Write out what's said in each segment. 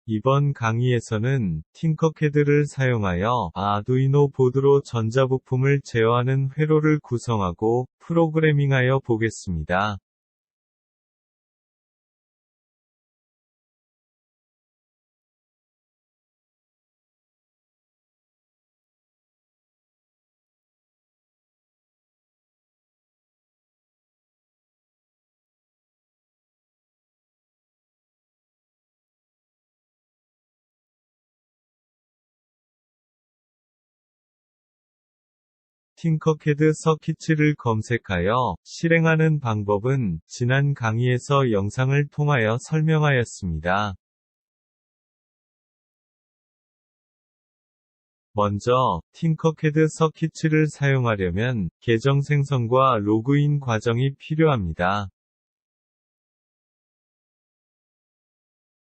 이번 강의에서는 팅커캐드를 사용하여 아두이노 보드로 전자부품을 제어하는 회로를 구성하고 프로그래밍하여 보겠습니다. 팅커캐드 서킷을 검색하여 실행하는 방법은 지난 강의에서 영상을 통하여 설명하였습니다. 먼저, 팅커캐드 서킷을 사용하려면 계정 생성과 로그인 과정이 필요합니다.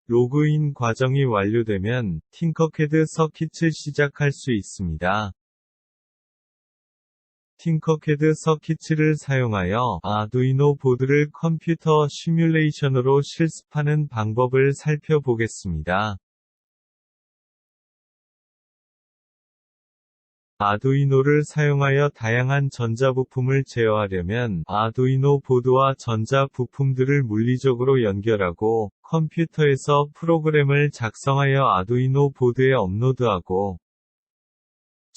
로그인 과정이 완료되면 팅커캐드 서킷을 시작할 수 있습니다. 팅커캐드 서킷을 사용하여 아두이노 보드를 컴퓨터 시뮬레이션으로 실습하는 방법을 살펴보겠습니다. 아두이노를 사용하여 다양한 전자부품을 제어하려면 아두이노 보드와 전자부품들을 물리적으로 연결하고 컴퓨터에서 프로그램을 작성하여 아두이노 보드에 업로드하고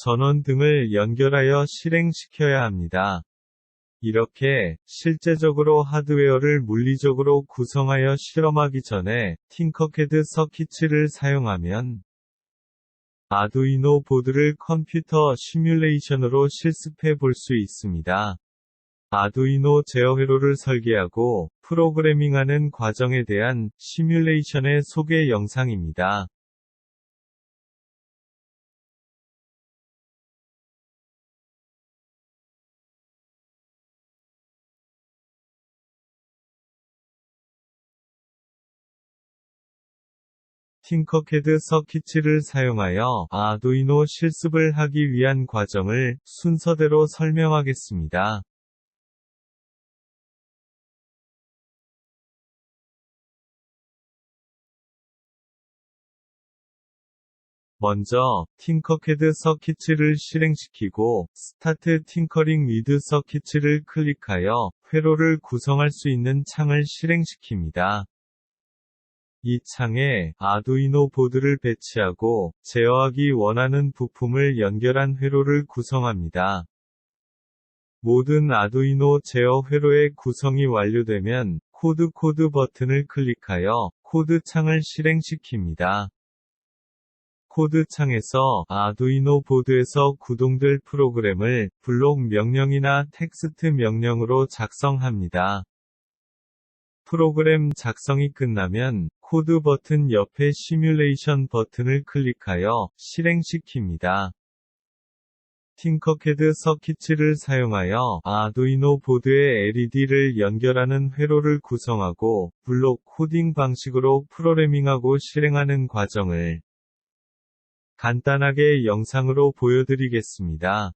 전원 등을 연결하여 실행시켜야 합니다. 이렇게 실제적으로 하드웨어를 물리적으로 구성하여 실험하기 전에 팅커캐드 서킷을 사용하면 아두이노 보드를 컴퓨터 시뮬레이션으로 실습해 볼 수 있습니다. 아두이노 제어 회로를 설계하고 프로그래밍하는 과정에 대한 시뮬레이션의 소개 영상입니다. 팅커캐드 서킷을 사용하여 아두이노 실습을 하기 위한 과정을 순서대로 설명하겠습니다. 먼저, 팅커캐드 서킷을 실행시키고 스타트 팅커링 위드 서킷을 클릭하여 회로를 구성할 수 있는 창을 실행시킵니다. 이 창에 아두이노 보드를 배치하고 제어하기 원하는 부품을 연결한 회로를 구성합니다. 모든 아두이노 제어 회로의 구성이 완료되면 코드 버튼을 클릭하여 코드 창을 실행시킵니다. 코드 창에서 아두이노 보드에서 구동될 프로그램을 블록 명령이나 텍스트 명령으로 작성합니다. 프로그램 작성이 끝나면 코드 버튼 옆에 시뮬레이션 버튼을 클릭하여 실행시킵니다. 팅커캐드 서킷을 사용하여 아두이노 보드에 LED를 연결하는 회로를 구성하고 블록 코딩 방식으로 프로그래밍하고 실행하는 과정을 간단하게 영상으로 보여드리겠습니다.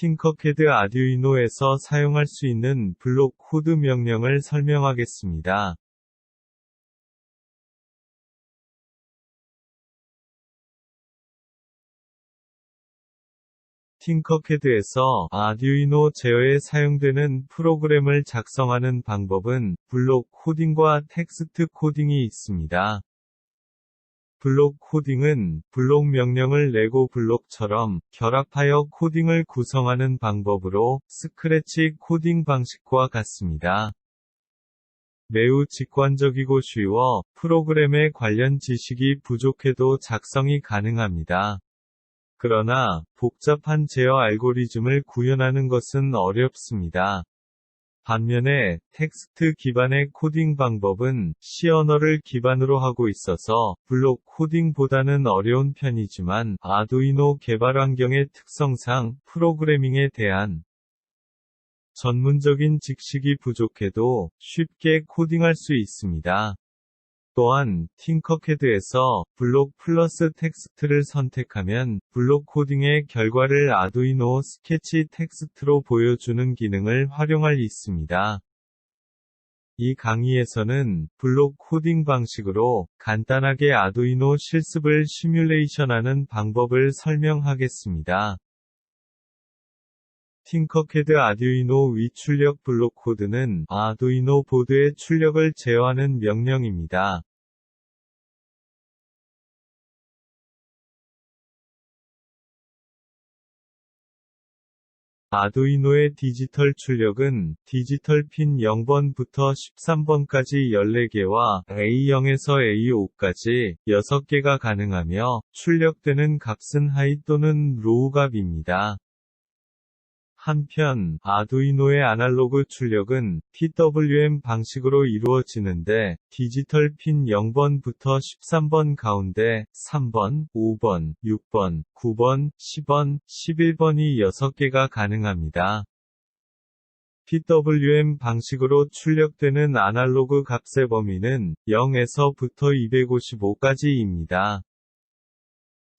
팅커캐드 아듀이노에서 사용할 수 있는 블록 코드 명령을 설명하겠습니다. 팅커캐드에서 아듀이노 제어에 사용되는 프로그램을 작성하는 방법은 블록 코딩과 텍스트 코딩이 있습니다. 블록 코딩은 블록 명령을 레고 블록처럼 결합하여 코딩을 구성하는 방법으로 스크래치 코딩 방식과 같습니다. 매우 직관적이고 쉬워 프로그램에 관련 지식이 부족해도 작성이 가능합니다. 그러나 복잡한 제어 알고리즘을 구현하는 것은 어렵습니다. 반면에 텍스트 기반의 코딩 방법은 C 언어를 기반으로 하고 있어서 블록 코딩보다는 어려운 편이지만 아두이노 개발 환경의 특성상 프로그래밍에 대한 전문적인 지식이 부족해도 쉽게 코딩할 수 있습니다. 또한 팅커캐드에서 블록 플러스 텍스트를 선택하면 블록 코딩의 결과를 아두이노 스케치 텍스트로 보여주는 기능을 활용할 수 있습니다. 이 강의에서는 블록 코딩 방식으로 간단하게 아두이노 실습을 시뮬레이션하는 방법을 설명하겠습니다. 팅커캐드 아듀이노 위 출력 블록 코드는 아두이노 보드의 출력을 제어하는 명령입니다. 아두이노의 디지털 출력은 디지털 핀 0번부터 13번까지 14개와 A0에서 A5까지 6개가 가능하며 출력되는 값은 하이 또는 로우 값입니다. 한편, 아두이노의 아날로그 출력은 PWM 방식으로 이루어지는데, 디지털 핀 0번부터 13번 가운데 3번, 5번, 6번, 9번, 10번, 11번이 6개가 가능합니다. PWM 방식으로 출력되는 아날로그 값의 범위는 0에서부터 255까지입니다.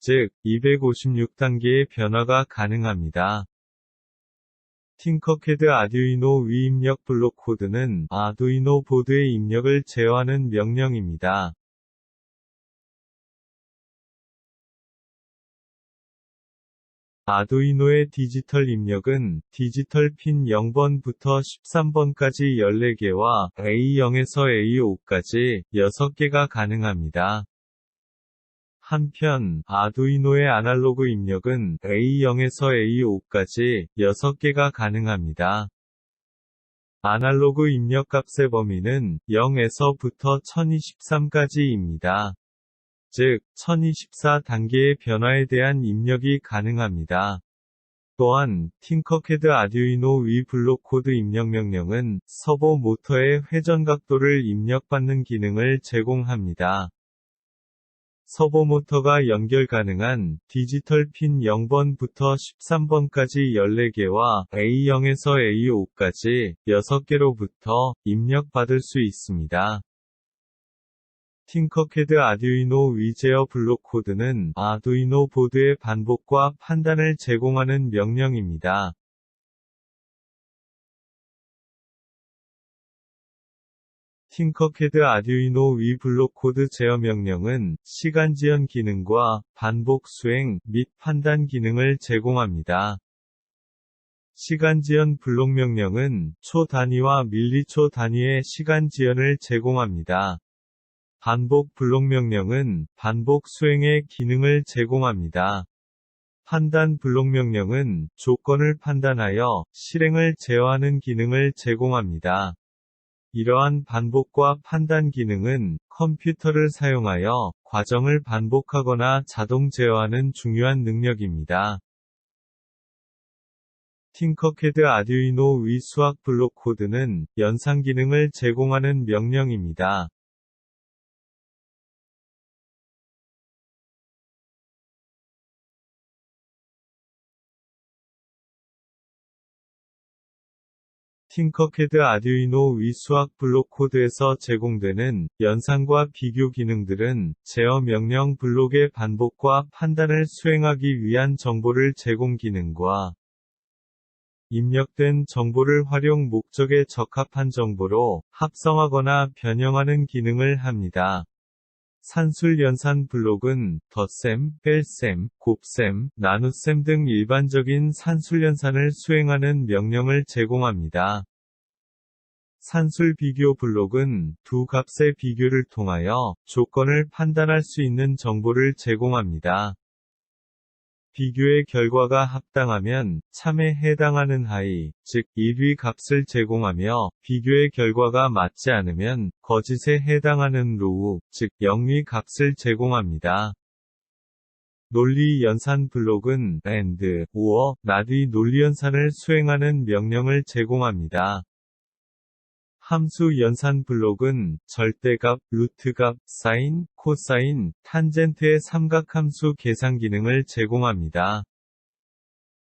즉, 256단계의 변화가 가능합니다. 팅커캐드 아듀이노 위 입력 블록 코드는 아두이노 보드의 입력을 제어하는 명령입니다. 아두이노의 디지털 입력은 디지털 핀 0번부터 13번까지 14개와 A0에서 A5까지 6개가 가능합니다. 한편, 아두이노의 아날로그 입력은 A0에서 A5까지 6개가 가능합니다. 아날로그 입력 값의 범위는 0에서부터 1023까지입니다. 즉, 1024단계의 변화에 대한 입력이 가능합니다. 또한, 팅커캐드 아듀이노 위 블록 코드 입력 명령은 서버 모터의 회전 각도를 입력받는 기능을 제공합니다. 서버 모터가 연결 가능한 디지털 핀 0번부터 13번까지 14개와 A0에서 A5까지 6개로부터 입력받을 수 있습니다. 팅커캐드 아듀이노 위 제어 블록 코드는 아두이노 보드의 반복과 판단을 제공하는 명령입니다. 팅커캐드 아듀이노 위 블록 코드 제어 명령은 시간 지연 기능과 반복 수행 및 판단 기능을 제공합니다. 시간 지연 블록 명령은 초 단위와 밀리초 단위의 시간 지연을 제공합니다. 반복 블록 명령은 반복 수행의 기능을 제공합니다. 판단 블록 명령은 조건을 판단하여 실행을 제어하는 기능을 제공합니다. 이러한 반복과 판단 기능은 컴퓨터를 사용하여 과정을 반복하거나 자동 제어하는 중요한 능력입니다. 팅커캐드 아듀이노 위 수학 블록 코드는 연상 기능을 제공하는 명령입니다. 팅커캐드 아듀이노 위 수학 블록 코드에서 제공되는 연상과 비교 기능들은 제어 명령 블록의 반복과 판단을 수행하기 위한 정보를 제공 기능과 입력된 정보를 활용 목적에 적합한 정보로 합성하거나 변형하는 기능을 합니다. 산술 연산 블록은 덧셈, 뺄셈, 곱셈, 나눗셈 등 일반적인 산술 연산을 수행하는 명령을 제공합니다. 산술 비교 블록은 두 값의 비교를 통하여 조건을 판단할 수 있는 정보를 제공합니다. 비교의 결과가 합당하면 참에 해당하는 하위, 즉 1위 값을 제공하며 비교의 결과가 맞지 않으면 거짓에 해당하는 로우, 즉 0위 값을 제공합니다. 논리 연산 블록은 AND, OR, NOT의 논리 연산을 수행하는 명령을 제공합니다. 함수 연산 블록은 절대값, 루트값, 사인, 코사인, 탄젠트의 삼각함수 계산 기능을 제공합니다.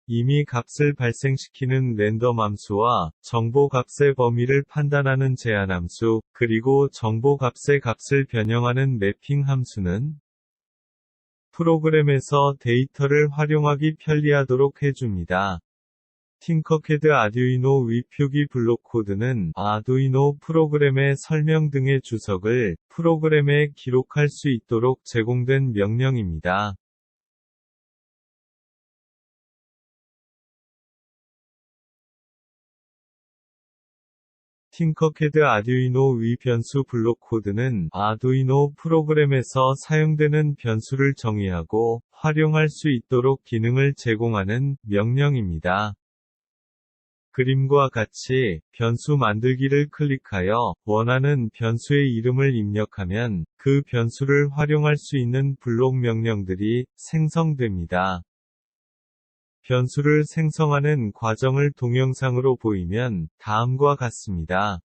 이미 값을 발생시키는 랜덤 함수와 정보 값의 범위를 판단하는 제한 함수, 그리고 정보 값의 값을 변형하는 매핑 함수는 프로그램에서 데이터를 활용하기 편리하도록 해줍니다. 팅커캐드 아두이노 위표기 블록 코드는 아두이노 프로그램의 설명 등의 주석을 프로그램에 기록할 수 있도록 제공된 명령입니다. 팅커캐드 아두이노 위 변수 블록 코드는 아두이노 프로그램에서 사용되는 변수를 정의하고 활용할 수 있도록 기능을 제공하는 명령입니다. 그림과 같이 변수 만들기를 클릭하여 원하는 변수의 이름을 입력하면 그 변수를 활용할 수 있는 블록 명령들이 생성됩니다. 변수를 생성하는 과정을 동영상으로 보이면 다음과 같습니다.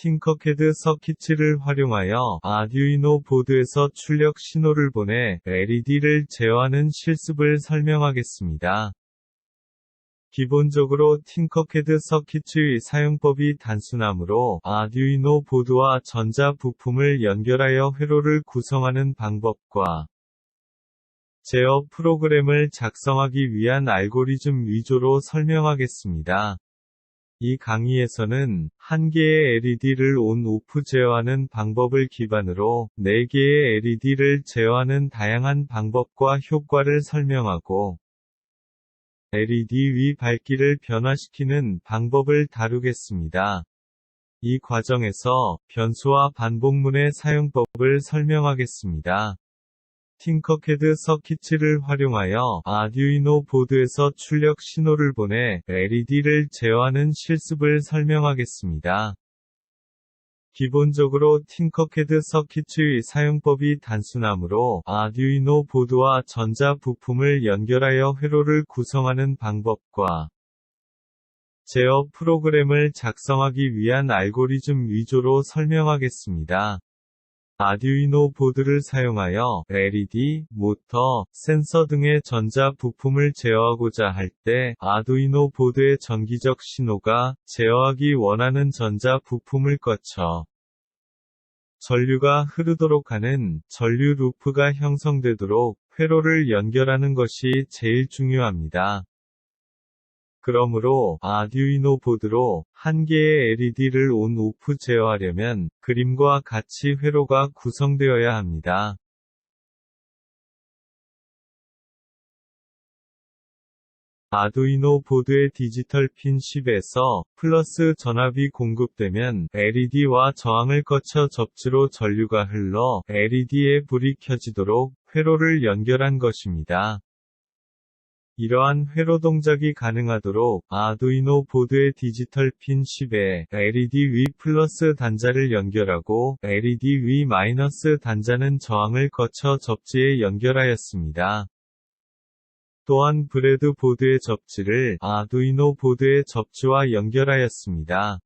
팅커캐드 서킷을 활용하여 아두이노 보드에서 출력 신호를 보내 LED를 제어하는 실습을 설명하겠습니다. 기본적으로 팅커캐드 서킷의 사용법이 단순하므로 아두이노 보드와 전자 부품을 연결하여 회로를 구성하는 방법과 제어 프로그램을 작성하기 위한 알고리즘 위주로 설명하겠습니다. 이 강의에서는 한 개의 LED를 ON/OFF 제어하는 방법을 기반으로 4개의 LED를 제어하는 다양한 방법과 효과를 설명하고 LED 위 밝기를 변화시키는 방법을 다루겠습니다. 이 과정에서 변수와 반복문의 사용법을 설명하겠습니다. 팅커캐드 서킷을 활용하여 아두이노 보드에서 출력 신호를 보내 LED를 제어하는 실습을 설명하겠습니다. 기본적으로 팅커캐드 서킷의 사용법이 단순하므로 아두이노 보드와 전자 부품을 연결하여 회로를 구성하는 방법과 제어 프로그램을 작성하기 위한 알고리즘 위주로 설명하겠습니다. 아두이노 보드를 사용하여 LED, 모터, 센서 등의 전자 부품을 제어하고자 할 때 아두이노 보드의 전기적 신호가 제어하기 원하는 전자 부품을 거쳐 전류가 흐르도록 하는 전류 루프가 형성되도록 회로를 연결하는 것이 제일 중요합니다. 그러므로 아두이노 보드로 한 개의 LED를 ON/OFF 제어하려면 그림과 같이 회로가 구성되어야 합니다. 아두이노 보드의 디지털 핀 10에서 플러스 전압이 공급되면 LED와 저항을 거쳐 접지로 전류가 흘러 LED에 불이 켜지도록 회로를 연결한 것입니다. 이러한 회로 동작이 가능하도록 아두이노 보드의 디지털 핀 10에 LED 위 플러스 단자를 연결하고 LED 위 마이너스 단자는 저항을 거쳐 접지에 연결하였습니다. 또한 브레드보드의 접지를 아두이노 보드의 접지와 연결하였습니다.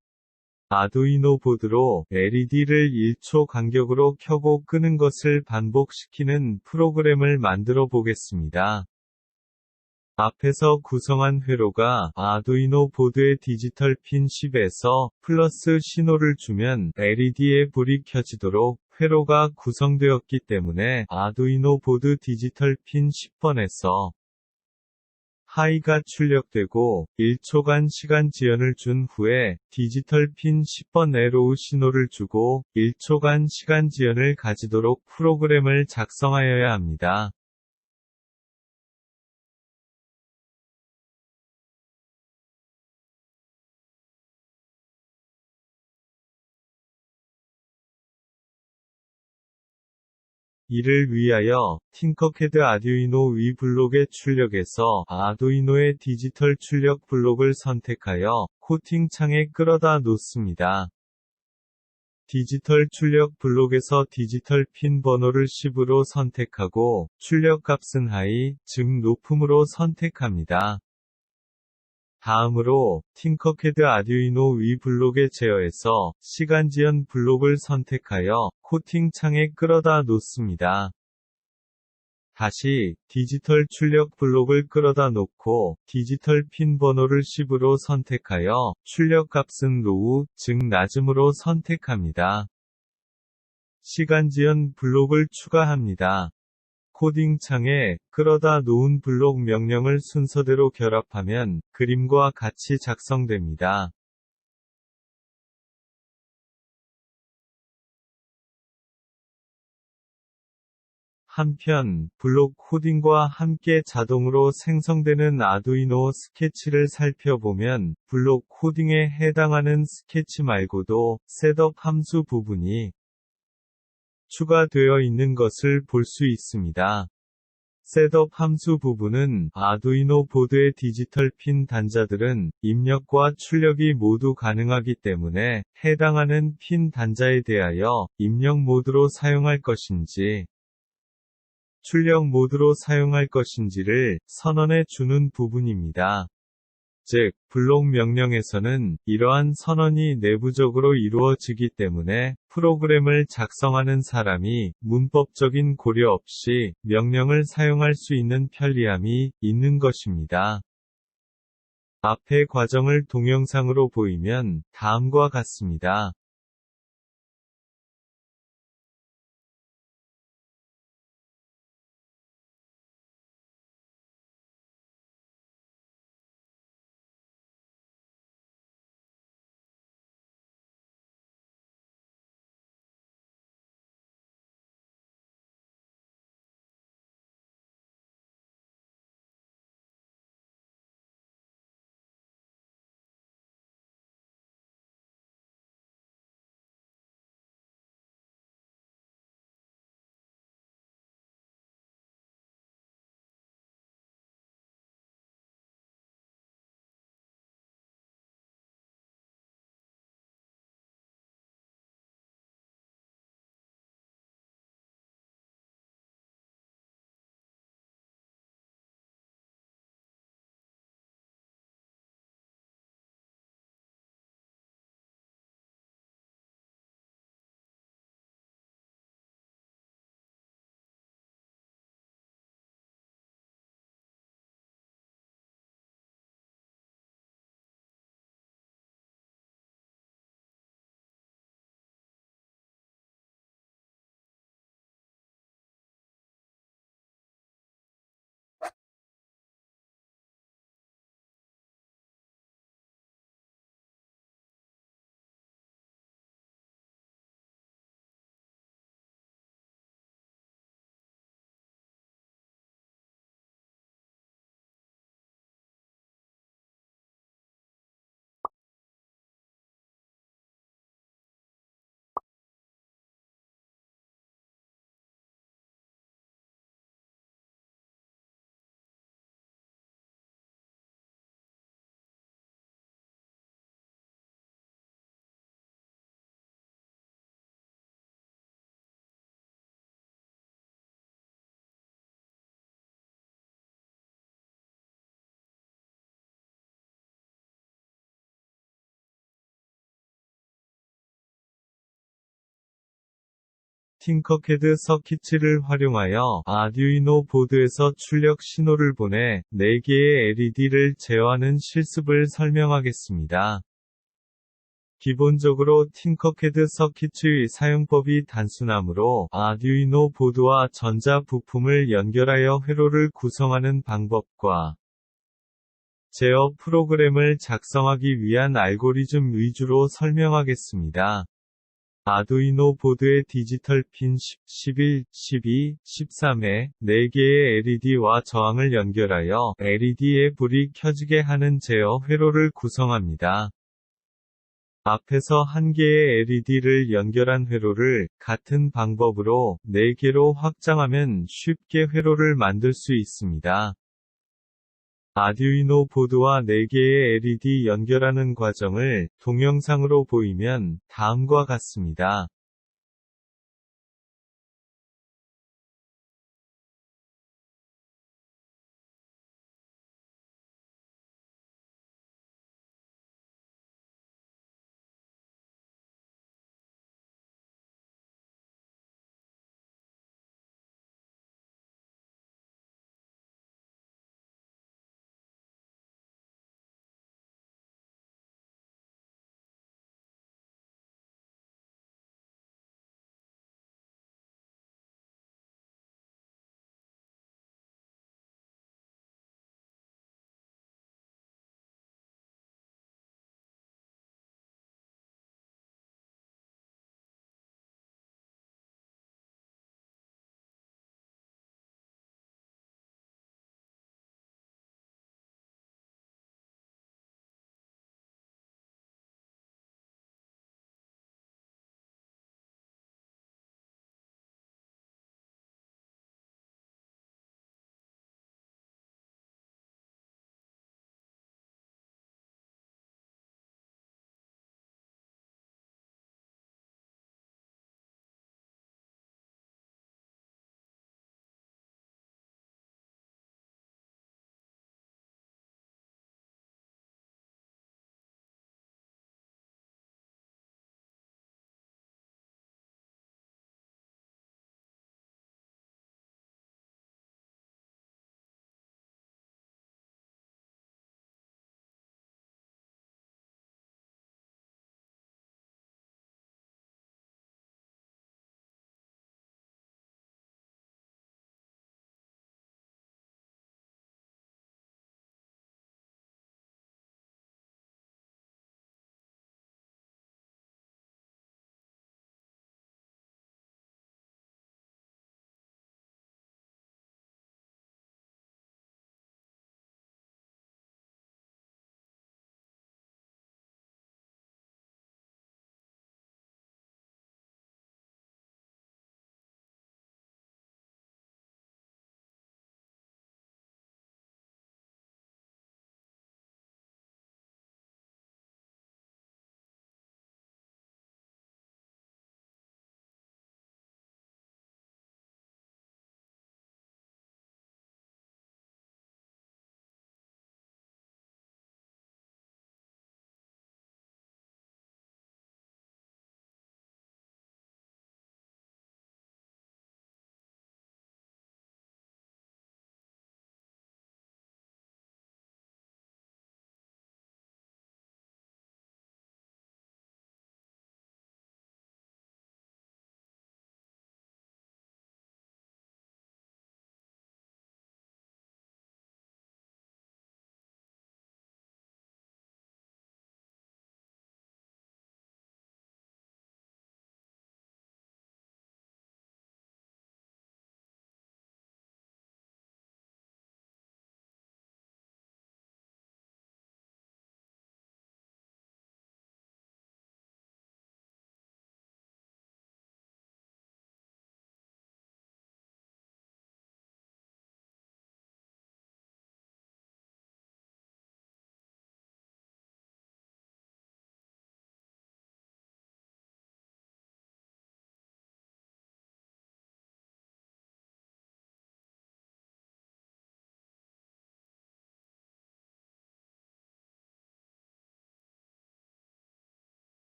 아두이노 보드로 LED를 1초 간격으로 켜고 끄는 것을 반복시키는 프로그램을 만들어 보겠습니다. 앞에서 구성한 회로가 아두이노 보드의 디지털 핀 10에서 플러스 신호를 주면 LED의 불이 켜지도록 회로가 구성되었기 때문에 아두이노 보드 디지털 핀 10번에서 하이가 출력되고 1초간 시간 지연을 준 후에 디지털 핀 10번 에로우 신호를 주고 1초간 시간 지연을 가지도록 프로그램을 작성하여야 합니다. 이를 위하여 팅커캐드 아두이노 위 블록의 출력에서 아두이노의 디지털 출력 블록을 선택하여 코팅 창에 끌어다 놓습니다. 디지털 출력 블록에서 디지털 핀 번호를 10으로 선택하고 출력 값은 하이, 즉 높음으로 선택합니다. 다음으로 팅커캐드 아두이노 위 블록의 제어에서 시간 지연 블록을 선택하여 코팅 창에 끌어다 놓습니다. 다시 디지털 출력 블록을 끌어다 놓고 디지털 핀 번호를 10으로 선택하여 출력 값은 로우, 즉 낮음으로 선택합니다. 시간 지연 블록을 추가합니다. 코딩 창에 끌어다 놓은 블록 명령을 순서대로 결합하면 그림과 같이 작성됩니다. 한편, 블록 코딩과 함께 자동으로 생성되는 아두이노 스케치를 살펴보면 블록 코딩에 해당하는 스케치 말고도 셋업 함수 부분이 추가되어 있는 것을 볼 수 있습니다. 셋업 함수 부분은 아두이노 보드의 디지털 핀 단자들은 입력과 출력이 모두 가능하기 때문에 해당하는 핀 단자에 대하여 입력 모드로 사용할 것인지 출력 모드로 사용할 것인지를 선언해 주는 부분입니다. 즉, 블록 명령에서는 이러한 선언이 내부적으로 이루어지기 때문에 프로그램을 작성하는 사람이 문법적인 고려 없이 명령을 사용할 수 있는 편리함이 있는 것입니다. 앞의 과정을 동영상으로 보이면 다음과 같습니다. 팅커캐드 서킷을 활용하여 아두이노 보드에서 출력 신호를 보내 4개의 LED를 제어하는 실습을 설명하겠습니다. 기본적으로 팅커캐드 서킷의 사용법이 단순하므로 아두이노 보드와 전자 부품을 연결하여 회로를 구성하는 방법과 제어 프로그램을 작성하기 위한 알고리즘 위주로 설명하겠습니다. 아두이노 보드의 디지털 핀 10, 11, 12, 13에 4개의 LED와 저항을 연결하여 LED의 불이 켜지게 하는 제어 회로를 구성합니다. 앞에서 1개의 LED를 연결한 회로를 같은 방법으로 4개로 확장하면 쉽게 회로를 만들 수 있습니다. 아두이노 보드와 4개의 LED 연결하는 과정을 동영상으로 보이면 다음과 같습니다.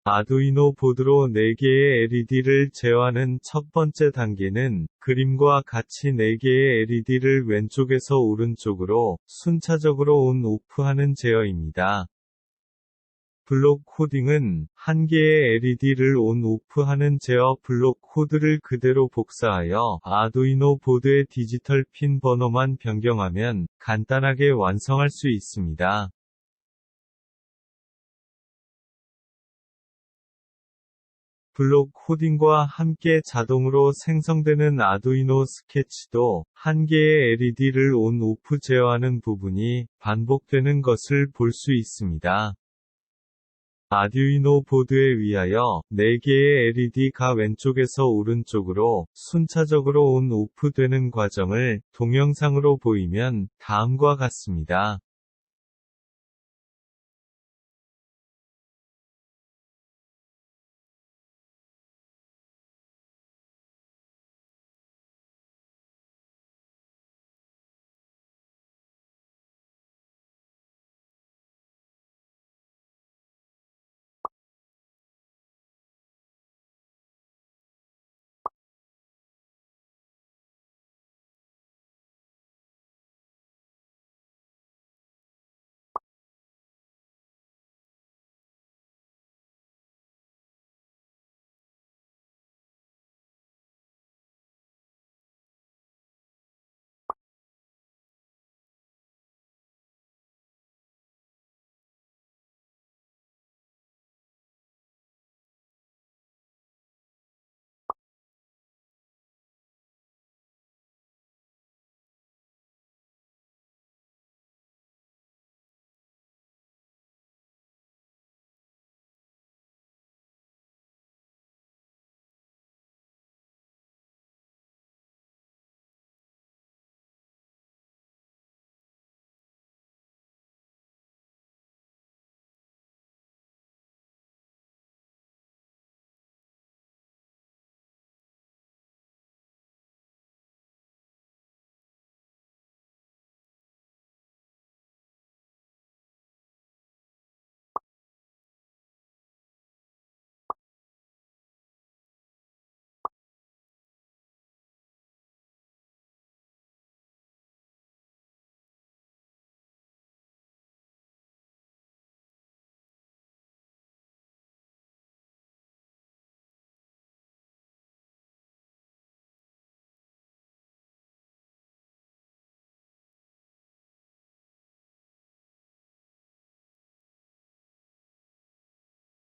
아두이노 보드로 4개의 LED를 제어하는 첫 번째 단계는 그림과 같이 4개의 LED를 왼쪽에서 오른쪽으로 순차적으로 온-오프하는 제어입니다. 블록 코딩은 한 개의 LED를 온-오프하는 제어 블록 코드를 그대로 복사하여 아두이노 보드의 디지털 핀 번호만 변경하면 간단하게 완성할 수 있습니다. 블록 코딩과 함께 자동으로 생성되는 아두이노 스케치도 한 개의 LED를 온-오프 제어하는 부분이 반복되는 것을 볼 수 있습니다. 아두이노 보드에 위하여 4개의 LED가 왼쪽에서 오른쪽으로 순차적으로 온-오프 되는 과정을 동영상으로 보이면 다음과 같습니다.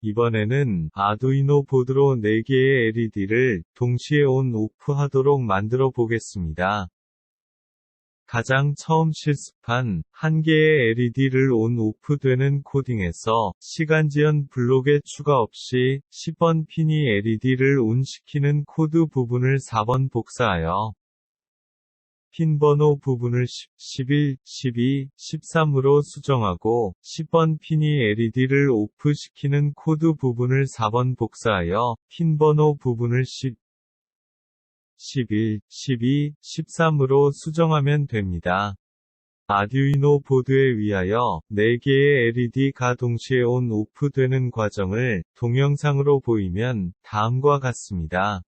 이번에는 아두이노 보드로 4개의 LED를 동시에 온-오프 하도록 만들어 보겠습니다. 가장 처음 실습한 한 개의 LED를 온-오프 되는 코딩에서 시간지연 블록에 추가 없이 10번 핀이 LED를 온시키는 코드 부분을 4번 복사하여 핀 번호 부분을 10, 11, 12, 13으로 수정하고 10번 핀이 LED를 오프시키는 코드 부분을 4번 복사하여 핀 번호 부분을 10, 11, 12, 13으로 수정하면 됩니다. 아두이노 보드에 위하여 4개의 LED가 동시에 온-오프 되는 과정을 동영상으로 보이면 다음과 같습니다.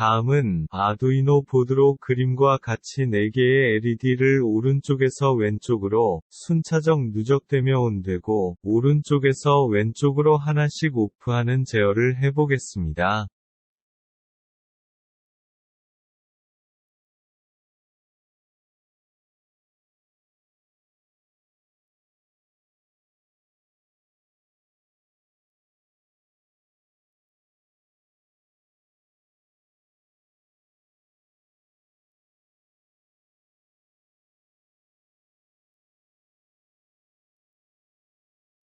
다음은 아두이노 보드로 그림과 같이 4개의 LED를 오른쪽에서 왼쪽으로 순차적 누적되며 온되고 오른쪽에서 왼쪽으로 하나씩 오프하는 제어를 해보겠습니다.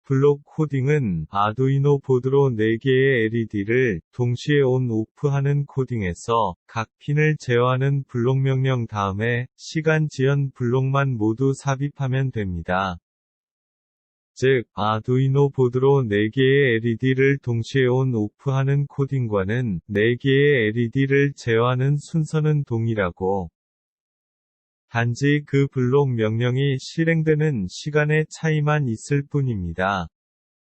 블록 코딩은 아두이노 보드로 4개의 LED를 동시에 온/오프하는 코딩에서 각 핀을 제어하는 블록 명령 다음에 시간 지연 블록만 모두 삽입하면 됩니다. 즉, 아두이노 보드로 4개의 LED를 동시에 온/오프하는 코딩과는 4개의 LED를 제어하는 순서는 동일하고, 단지 그 블록 명령이 실행되는 시간의 차이만 있을 뿐입니다.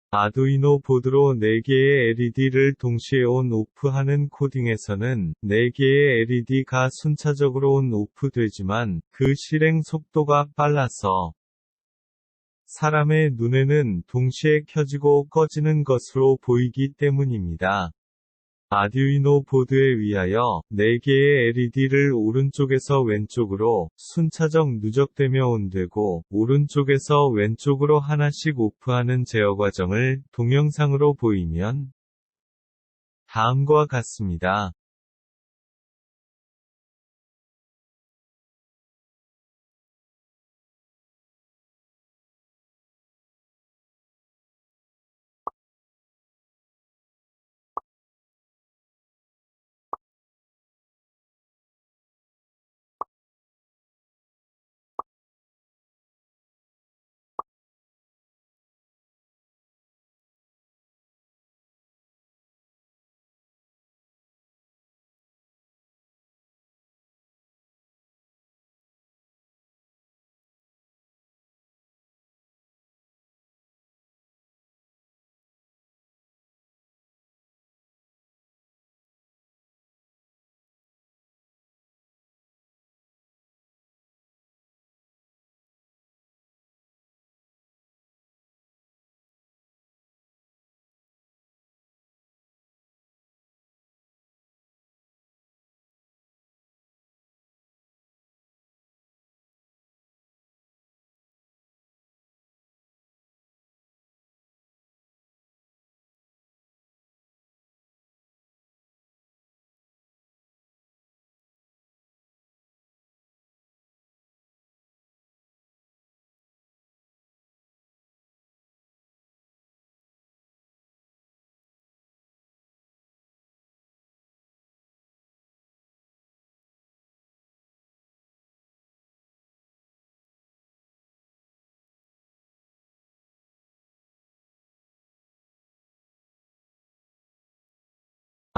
아두이노 보드로 4개의 LED를 동시에 온/오프하는 코딩에서는 4개의 LED가 순차적으로 온/오프 되지만 그 실행 속도가 빨라서 사람의 눈에는 동시에 켜지고 꺼지는 것으로 보이기 때문입니다. 아두이노 보드에 의하여 4개의 LED를 오른쪽에서 왼쪽으로 순차적 누적되며 온되고 오른쪽에서 왼쪽으로 하나씩 오프하는 제어 과정을 동영상으로 보이면 다음과 같습니다.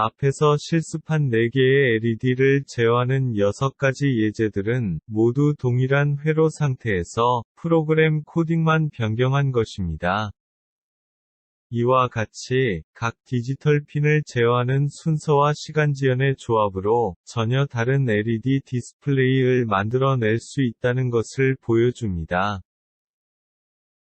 앞에서 실습한 4개의 LED를 제어하는 6가지 예제들은 모두 동일한 회로 상태에서 프로그램 코딩만 변경한 것입니다. 이와 같이 각 디지털 핀을 제어하는 순서와 시간 지연의 조합으로 전혀 다른 LED 디스플레이를 만들어낼 수 있다는 것을 보여줍니다.